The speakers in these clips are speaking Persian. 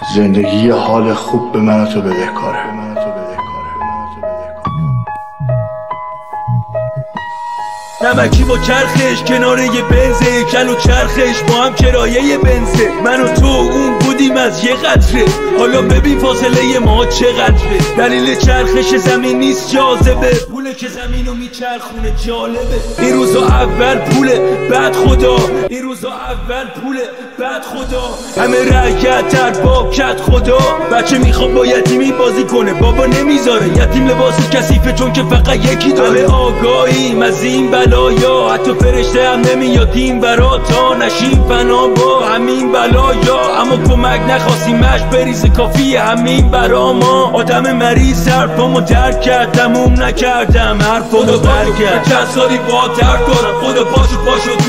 زندگی حال خوب به من و تو بدهکاره. نمکی با چرخش کنار یه بنزه، کل و چرخش با هم کرایه بنزه. من و تو اون بودیم از یه قطره، حالا ببین فاصله ما چقدره. دلیل چرخش زمین نیست جاذبه، پوله که زمینو میچرخونه جالبه. این روزا اول پوله بعد خدا، این روزا اول پوله بعد خدا. همه رعیت‌تر با کت خدا. بچه میخواد با یتیمی بازی کنه، بابا نمیذاره. یتیم لباسش کثیفه چون که فقط یکی داره. همه آگاهیم از این بلایا، حتی فرشته هم نمیاد این برا تا نشیم فنا با همین بلایا. اما کمک نخواستیمش بریزه کافیه همین برا ما. آدم مریض حرفامو درک کرد، تموم نکردم حرفامو برگرد. چند سالی با درک کنم، خدا پاشو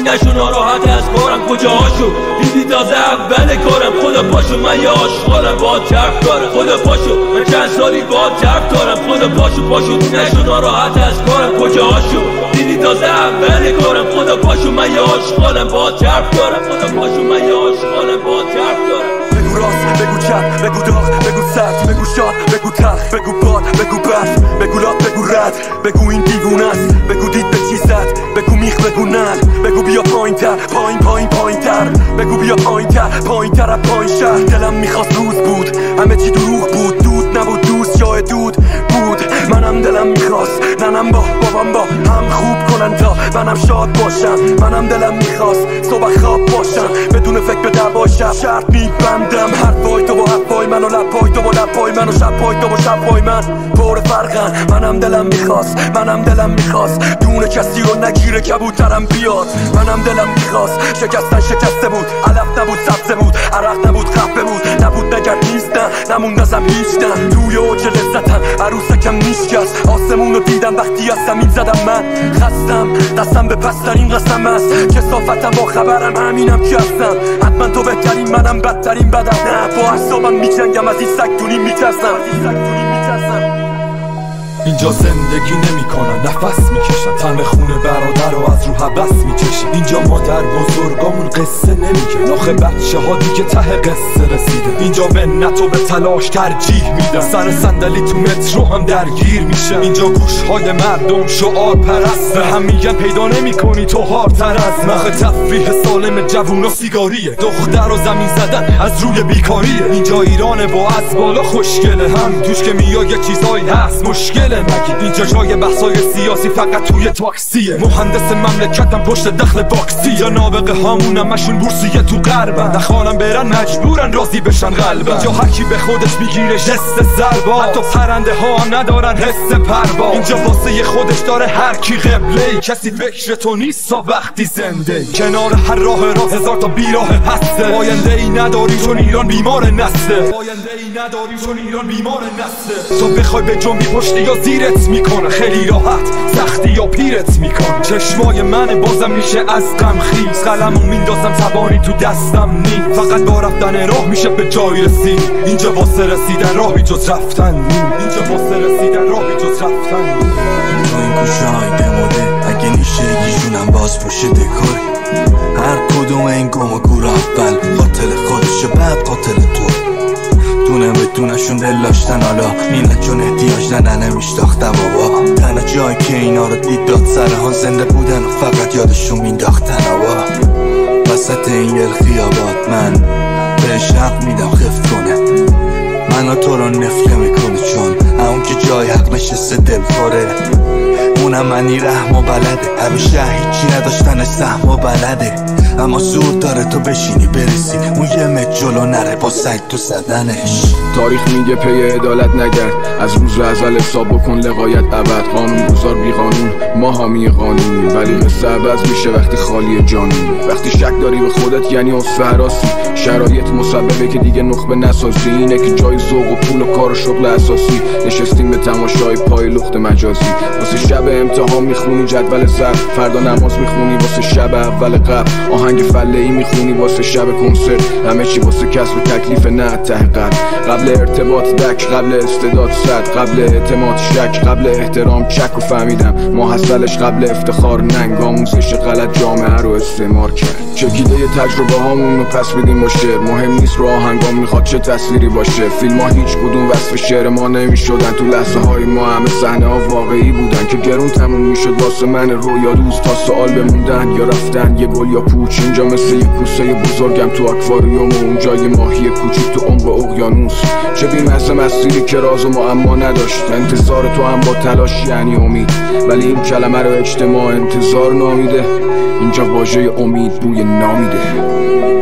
نشو ناراحت از کارم. کجاهاشو دیدی تازه اول کارم. خدا پاشو من یه آشغالم با درک دارم. خدا پاشو من چند سالی با درک دارم. خدا پاشو نشو ناراحت از کارم. کجاهاشو دیدی تازه اول کارم. خدا پاشو من یه آشغالم با درک دارم. خدا پاشو من یه آشغالم با درک دارم. بگو راست، بگو چپ، بگو داغ، بگو سرد، بگو شاد، بگو تلخ، بگو باد، بگو برف، بگو لات، بگو رد، بگو این دیوونه است، بگو دید به چی زد، بگو میخ، بگو نل، بگو بیا پایین تر، پایین تر، بگو بیا پایین تر از پایین شهر. دلم میخواست روز بود همه چی دروغ بود، دود نبود دوست جای دود بود. منم دلم میخواست ننم با بابام با هم خوب کنن تا منم شاد باشم. منم دلم میخواست صبح خواب باشم بدون فکر به دعوای شب. شرط میبندم حرفای تو با حرفای من و لپای تو با لپای من و شبای تو با شبای من پر فرقن. منم دلم میخواست دونه کسی رو نگیره کبوترم بیاد. منم دلم میخواست شکسته بود، علف نبود سبزه بود، عرق نبود خفه بود، نبود نگرد نیستن نموند ازم هیچ نه. توی اوج لذتم عروسکم نیشکست، آسمون رو دیدم وقتی از زمین زدم. من خستم قسم به پسترین قسم است، کثافتم با خبرم همینم که هستم. حتما تو بهترین منم بدترین بدم. نه با اعصابم میجنگم از این سگتونی میترسم. اینجا زندگی نمی کنن نفس میکشن، تن خونه برادر رو از رو حبس میکشن. اینجا مادر بزرگامون قصه نمیگه، آخه بچه ها دیگه ته قصه رسیده. اینجا منت و به تلاش ترجیح میدن، سر صندلی تو مترو هم درگیر میشن. اینجا گوش های مردم شعار پرست، به هم میگن پیدا نمی کنی تو هارتر از من. آخه تفریح سالم جوون و سیگاریه، دختر و زمین زدن از روی بیکاریه. اینجا ایرانه با از بالا خوشگله، هم توش که میاد یه چیزایی هست مشکل نگید. اینجا جای بحثای سیاسی فقط توی تاکسیه، مهندس مملکتم پشت دخل باکسی. یا نابغه هامونم مشون بورسیه تو غربن، نخوانم برن مجبورن راضی بشن قلبن. اینجا هرکی به خودش میگیره جست ضربا، حتی پرنده ها هم ندارن حس پرواز. اینجا واسه خودش داره هر کی قبله، کسی فکر تو نیست تا وقتی زنده. کنار هر راه راست هزار تا بیراه هسته، آینده ای نداری چون ایران بیمار نسته. تو بخوای به جنبی پشتی یا زیرت میکنه، خیلی راحت سختی یا پیرت میکنه. چشمای من بازم میشه از غم خیز، قلمو میندازم تبانی تو دستم نی. فقط با رفتن راه میشه به جای رسید. اینجا واسه رسیدن راهی جز رفتن نی. تو این کوشه‌های دموده اگه نیشه یکیشونم باز پشت دکاری. هر کدوم این گم و گور اول قاتل خودشه بعد قاتل تو. دونه به دونشون دل داشتن، حالا میلن چون احتیاج نمیشتاختم بابا. تنها جایی که اینا رو دید داد سرها زنده بودن و فقط یادشون مینداختن آوا. وسط این گل خیابات من بهش حق میدم خفت کنه، منو تو رو نفله میکنه چون اون که جای حق نشسته دل خوره. اونم منی رحم و بلده، همیشه هیچی نداشتنش سهم و بلده. اما زود داره تو بشینی برسی اون یه متر جلو نره با سگ تو زدنش. تاریخ میگه پی عدالت نگرد، از روز ازل حساب بکن لقایت ابد. قانون گذار بی قانون ما حامی قانونی، ولی قصه عوض میشه وقتی خالی جانی. وقتی شک داری به خودت یعنی اصفه حراسی، شرایط مسببه که دیگه نخبه نسازی. اینه که جای ذوق و پول و کار و شغل اساسی نشستیم به تماشای پای لخت مجازی. واسه شب امتحان میخونی جدول ضرب، فردا نماز میخونی واسه شب اول قبل، آهنگ فله‌ای میخونی واسه شب کنسرت، همه چی واسه کسب تکلیف نه ته قلب. قبل ارتباط دک، قبل استعداد صد، قبل اعتماد شک، قبل احترام چک و فهمیدم ماحصلش قبل افتخار ننگ، آموزش غلط جامعه رو استعمار کرد. چکیده تجربه هامون رو پس بدیم با شعر، مهم نیست رو آهنگام میخواد چه تصویری باشه. فیلم ها هیچ کدوم وصف شعر ما نمیشدن، تو لحظه های ما همه صحنه ها واقعی بودن که گرون تموم میشد واسه من رویا روز تا سوال بموندن یا رفتن یه گل یا پوچ. اینجا مثل یه کوسه بزرگم تو اکواریوم و اونجا یه ماهی کوچیک تو عمق اقیانوس. چه بی‌مزه مسیری که راز و معما نداشت، انتظار تو هم با تلاش یعنی امید، ولی این کلمه رو اجتماع انتظار نامیده، اینجا واژه امید بوی نامیده.